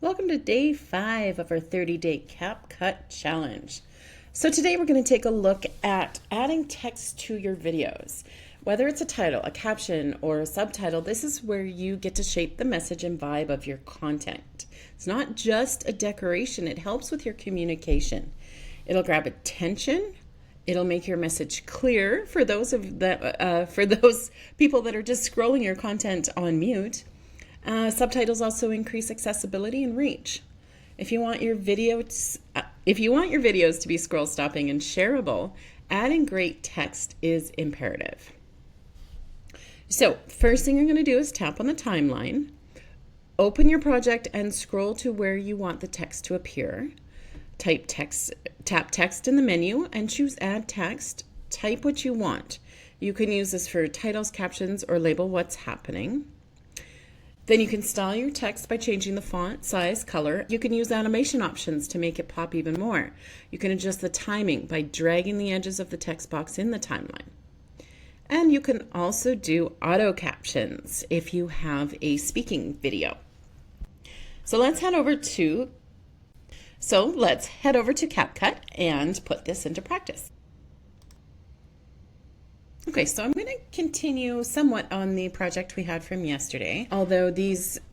Welcome to day 5 of our 30-day CapCut challenge. So today we're going to take a look at adding text to your videos. Whether it's a title, a caption, or a subtitle, this is where you get to shape the message and vibe of your content. It's not just a decoration, it helps with your communication. It'll grab attention. It'll make your message clear for those people that are just scrolling your content on mute. Subtitles also increase accessibility and reach. If you want your videos to be scroll stopping and shareable, adding great text is imperative. So first thing you're going to do is tap on the timeline, open your project and scroll to where you want the text to appear. Tap text in the menu and choose add text. Type what you want. You can use this for titles, captions, or label what's happening. Then you can style your text by changing the font, size, color. You can use animation options to make it pop even more. You can adjust the timing by dragging the edges of the text box in the timeline. And you can also do auto captions if you have a speaking video. So let's head over to CapCut and put this into practice. Okay, so I'm going to continue somewhat on the project we had from yesterday, although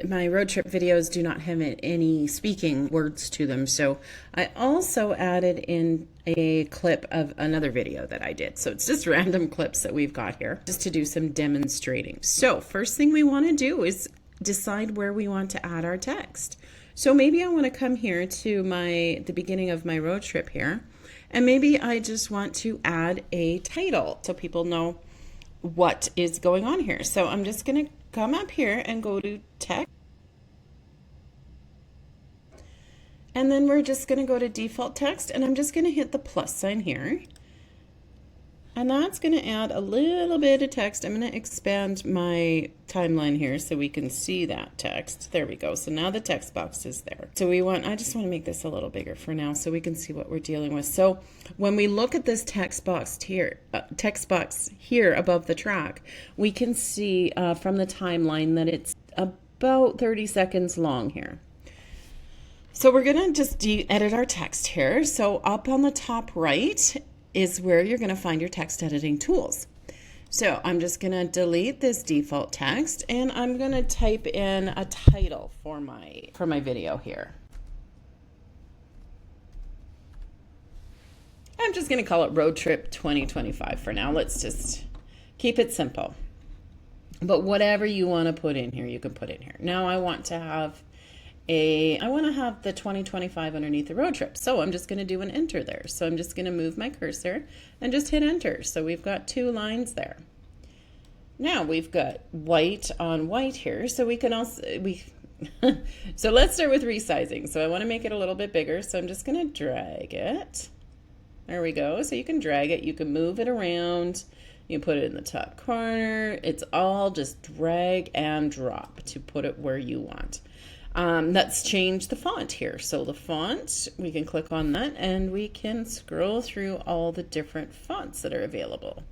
my road trip videos do not have any speaking words to them. So I also added in a clip of another video that I did. So it's just random clips that we've got here just to do some demonstrating. So first thing we want to do is decide where we want to add our text. So maybe I want to come here to the beginning of my road trip here. And maybe I just want to add a title so people know what is going on here. So I'm just going to come up here and go to text. And then we're just going to go to default text and I'm just going to hit the plus sign here. And that's going to add a little bit of text. I'm going to expand my timeline here so we can see that text. There we go. So now the text box is there. So I just want to make this a little bigger for now so we can see what we're dealing with. So when we look at this text box here above the track, we can see from the timeline that it's about 30 seconds long here. So we're going to just edit our text here. So up on the top right is where you're going to find your text editing tools. So I'm just going to delete this default text and I'm going to type in a title for my video here. I'm just going to call it Road Trip 2025 for now. Let's just keep it simple. But whatever you want to put in here, you can put in here. Now I want to have the 2025 underneath the road trip. So I'm just going to do an enter there. So I'm just going to move my cursor and just hit enter. So we've got 2 lines there. Now we've got white on white here. So we can also, so let's start with resizing. So I want to make it a little bit bigger. So I'm just going to drag it. There we go. So you can drag it. You can move it around. You put it in the top corner. It's all just drag and drop to put it where you want. Let's change the font here. So the font, we can click on that and we can scroll through all the different fonts that are available.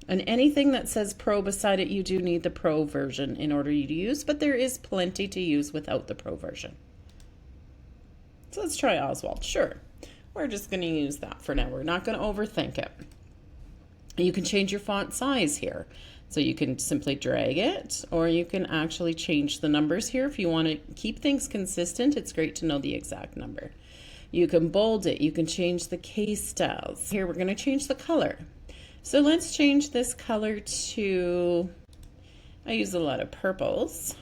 And anything that says Pro beside it, you do need the Pro version in order to use, but there is plenty to use without the Pro version. So let's try Oswald. Sure. We're just going to use that for now. We're not going to overthink it. You can change your font size here. So you can simply drag it, or you can actually change the numbers here. If you want to keep things consistent, it's great to know the exact number. You can bold it. You can change the case styles. Here we're going to change the color. So let's change this color to, I use a lot of purples.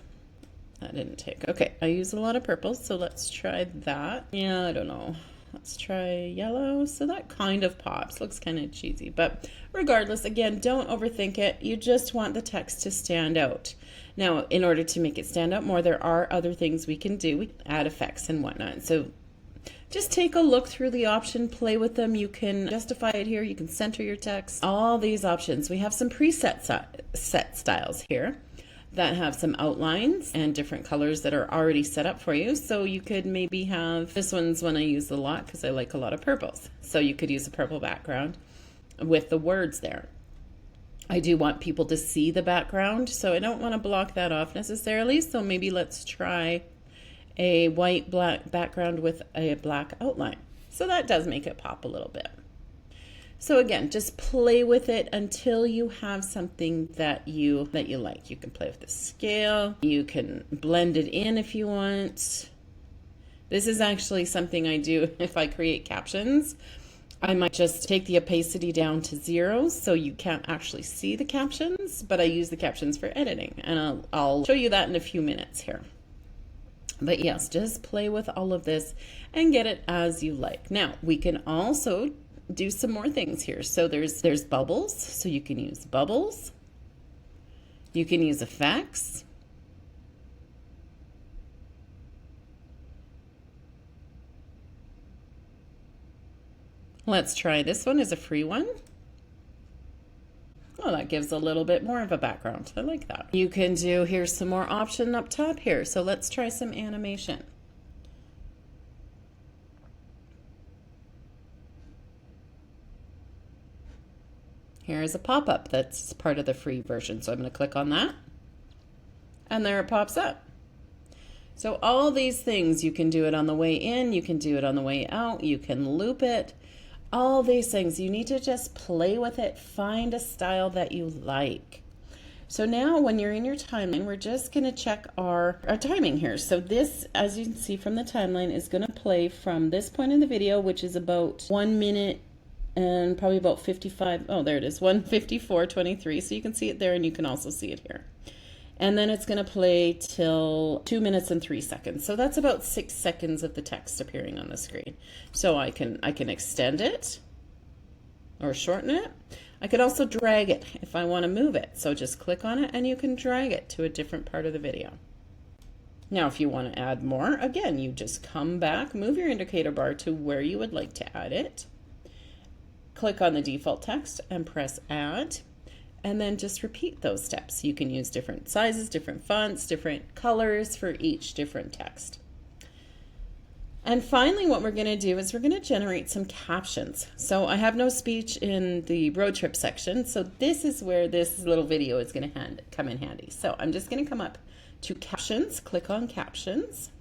That didn't take, okay, I use a lot of purples, so let's try that. Yeah, I don't know. Let's try yellow. So that kind of pops. Looks kind of cheesy. But regardless, again, don't overthink it. You just want the text to stand out. Now, in order to make it stand out more, there are other things we can do. We can add effects and whatnot. So just take a look through the option, play with them. You can justify it here. You can center your text. All these options. We have some preset set styles here that have some outlines and different colors that are already set up for you. So you could maybe have, this one's one I use a lot because I like a lot of purples. So you could use a purple background with the words there. I do want people to see the background, so I don't want to block that off necessarily. So maybe let's try a white black background with a black outline. So that does make it pop a little bit. So again, just play with it until you have something that you like. You can play with the scale. You can blend it in if you want. This is actually something I do if I create captions. I might just take the opacity down to 0 so you can't actually see the captions, but I use the captions for editing, and I'll show you that in a few minutes here. But yes, just play with all of this and get it as you like. Now, we can also do some more things here. So there's bubbles, so you can use bubbles. You can use effects. Let's try this one as a free one. Oh, that gives a little bit more of a background. I like that. You can do, here's some more option up top here. So let's try some animation. Here's a pop-up that's part of the free version. So I'm going to click on that. And there it pops up. So all these things, you can do it on the way in, you can do it on the way out, you can loop it. All these things, you need to just play with it, find a style that you like. So now when you're in your timeline, we're just going to check our timing here. So this, as you can see from the timeline, is going to play from this point in the video, which is about 1 minute and probably about 55. Oh, there it is, 1:54:23. So you can see it there, and you can also see it here. And then it's going to play till 2 minutes and 3 seconds. So that's about 6 seconds of the text appearing on the screen. So I can extend it or shorten it. I could also drag it if I want to move it. So just click on it and you can drag it to a different part of the video. Now, if you want to add more, again, you just come back, move your indicator bar to where you would like to add it. Click on the default text and press add. And then just repeat those steps. You can use different sizes, different fonts, different colors for each different text. And finally, what we're going to do is we're going to generate some captions. So I have no speech in the road trip section. So this is where this little video is going to come in handy. So I'm just going to come up to captions, click on captions.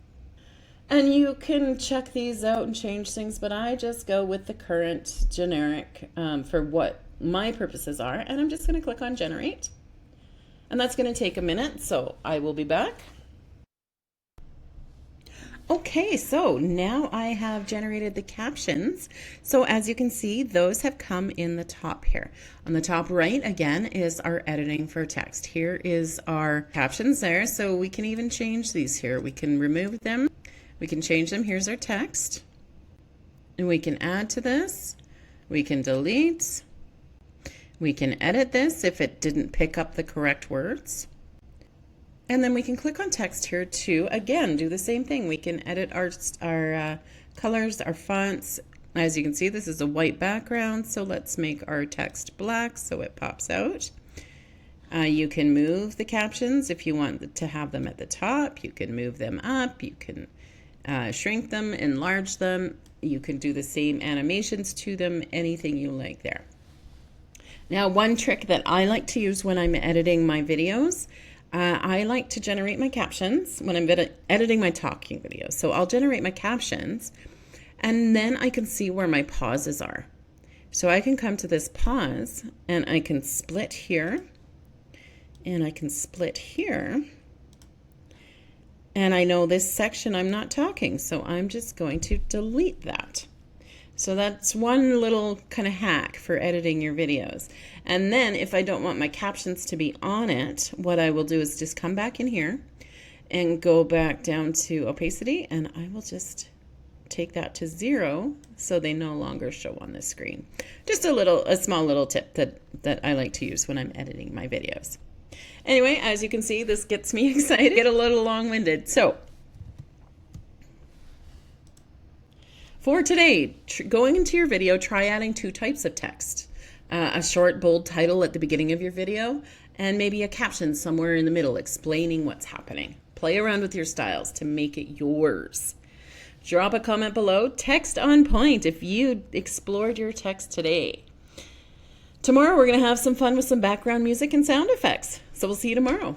And you can check these out and change things, but I just go with the current generic for what my purposes are, and I'm just going to click on generate, and that's going to take a minute, so I will be back. Okay, so now I have generated the captions. So as you can see, those have come in the top here. On the top right, again, is our editing for text. Here is our captions there, so we can even change these here. We can remove them, we can change them. Here's our text, and we can add to this, we can delete. We can edit this if it didn't pick up the correct words. And then we can click on text here to, again, do the same thing. We can edit our colors, our fonts. As you can see, this is a white background, so let's make our text black so it pops out. You can move the captions if you want to have them at the top. You can move them up. You can shrink them, enlarge them. You can do the same animations to them, anything you like there. Now, one trick that I like to use when I'm editing my videos, I like to generate my captions when I'm editing my talking videos. So I'll generate my captions, and then I can see where my pauses are. So I can come to this pause, and I can split here, and I can split here. And I know this section I'm not talking, so I'm just going to delete that. So that's one little kind of hack for editing your videos. And then if I don't want my captions to be on it, what I will do is just come back in here and go back down to opacity, and I will just take that to 0 so they no longer show on the screen. Just a small little tip that I like to use when I'm editing my videos. Anyway, as you can see, this gets me excited, get a little long-winded. So for today, going into your video, try adding 2 types of text. A short, bold title at the beginning of your video, and maybe a caption somewhere in the middle explaining what's happening. Play around with your styles to make it yours. Drop a comment below. Text on point if you explored your text today. Tomorrow, we're going to have some fun with some background music and sound effects. So we'll see you tomorrow.